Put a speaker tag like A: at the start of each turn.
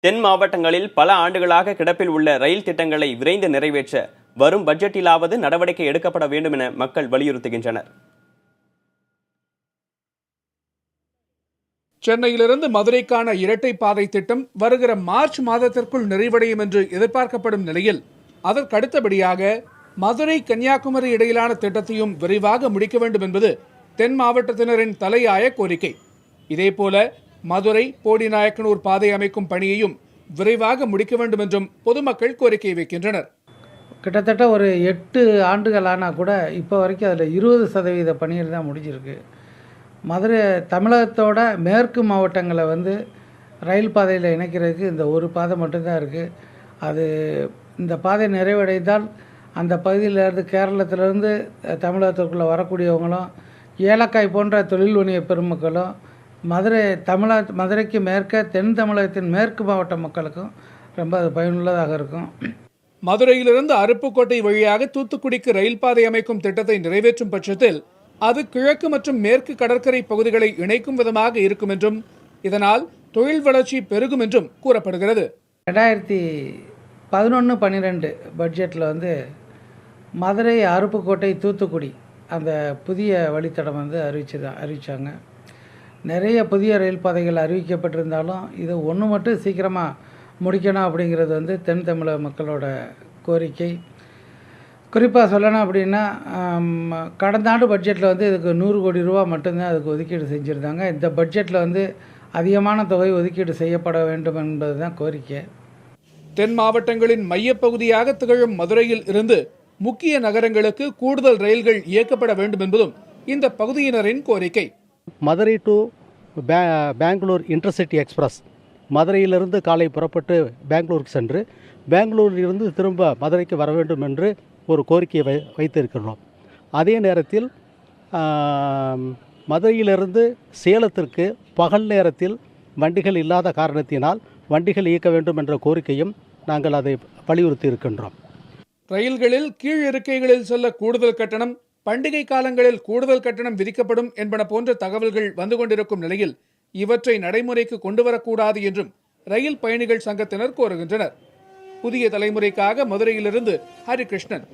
A: தென் மாவட்டங்களில் பல ஆண்டுகளாக கிடப்பில் உள்ள ரயில் திட்டங்களை விரைந்து நிறைவேற்ற வரும் பட்ஜெட்டிலாவது நடவடிக்கை எடுக்கப்பட வேண்டும் என மக்கள் வலியுறுத்துகின்றனர்.
B: சென்னையிலிருந்து மதுரைக்கான இரட்டை பாதை திட்டம் வருகிற மார்ச் மாதத்திற்குள் நிறைவடையும் என்று எதிர்பார்க்கப்படும் நிலையில் அதற்கடுத்தபடியாக மதுரை கன்னியாகுமரி இடையிலான திட்டத்தையும் விரைவாக முடிக்க வேண்டும் என்பது தென் மாவட்டத்தினரின் தலையாய கோரிக்கை. இதேபோல மதுரை போடிநாயக்கனூர் பாதை அமைக்கும் பணியையும் விரைவாக முடிக்க வேண்டும் என்றும் பொதுமக்கள் கோரிக்கை வைக்கின்றனர்.
C: கிட்டத்தட்ட ஒரு 8 ஆண்டுகளானா கூட இப்போ வரைக்கும் அதில் 20% பணிகள் தான் முடிஞ்சிருக்கு. மதுரை தமிழகத்தோட மேற்கு மாவட்டங்களை ரயில் பாதையில் இணைக்கிறதுக்கு இந்த ஒரு பாதை மட்டும்தான் இருக்குது. அது இந்த பாதை நிறைவடைந்தால் அந்த பகுதியிலேருந்து கேரளத்திலேருந்து தமிழகத்திற்குள்ளே வரக்கூடியவங்களும் ஏலக்காய் போன்ற தொழில் வணிக பெருமக்களும் மதுரைக்கு மேற்க தென் தமிழகத்தின் மேற்கு மாவட்ட மக்களுக்கும் ரொம்ப அது பயனுள்ளதாக இருக்கும்.
B: மதுரையிலிருந்து அருப்புக்கோட்டை வழியாக தூத்துக்குடிக்கு ரயில் பாதை அமைக்கும் திட்டத்தை நிறைவேற்றும் பட்சத்தில் அது கிழக்கு மற்றும் மேற்கு கடற்கரை பகுதிகளை இணைக்கும் விதமாக இருக்கும் என்றும் இதனால் தொழில் வளர்ச்சி பெருகும் என்றும் கூறப்படுகிறது.
C: 2011-12 பட்ஜெட்டில் மதுரை அருப்புக்கோட்டை தூத்துக்குடி அந்த புதிய வழித்தடம் அறிவித்தாங்க. நிறைய புதிய ரயில் பாதைகள் அறிவிக்கப்பட்டிருந்தாலும் இது ஒன்று மட்டும் சீக்கிரமாக முடிக்கணும் அப்படிங்கிறது தென் தமிழக மக்களோட கோரிக்கை. குறிப்பாக சொல்லணும் அப்படின்னா கடந்த ஆண்டு பட்ஜெட்டில் இதுக்கு 100 கோடி ரூபா மட்டும்தான் அதுக்கு ஒதுக்கீடு செஞ்சுருந்தாங்க. இந்த பட்ஜெட்டில் அதிகமான தொகை ஒதுக்கீடு செய்யப்பட வேண்டும் என்பது தான் கோரிக்கை.
B: தென் மாவட்டங்களின் மையப்பகுதியாக திகழும் மதுரையில் இருந்து முக்கிய நகரங்களுக்கு கூடுதல் ரயில்கள் இயக்கப்பட வேண்டும் என்பதும் இந்த பகுதியினரின் கோரிக்கை.
D: Madurai to Bangalore intercity express மதுரையிலிருந்து காலை புறப்பட்டு பெங்களூருக்கு சென்று பெங்களூரிலிருந்து திரும்ப மதுரைக்கு வர வேண்டும் என்று ஒரு கோரிக்கையை வைத்திருக்கிறோம். அதே நேரத்தில் மதுரையிலிருந்து சேலத்திற்கு பகல் நேரத்தில் வண்டிகள் இல்லாத காரணத்தினால் வண்டிகள் இயக்க வேண்டும் என்ற கோரிக்கையும் நாங்கள் அதை வலியுறுத்தி இருக்கின்றோம்.
B: ரயில்களில் கீழ் இருக்கைகளில் செல்ல கூடுதல் கட்டணம், பண்டிகை காலங்களில் கூடுதல் கட்டணம் விதிக்கப்படும் என்பன போன்ற தகவல்கள் வந்து கொண்டிருக்கும் நிலையில் இவற்றை நடைமுறைக்கு கொண்டுவரக்கூடாது என்றும் ரயில் பயணிகள் சங்கத்தினர் கோருகின்றனர். புதிய தலைமுறைக்காக மதுரையிலிருந்து ஹரிகிருஷ்ணன்.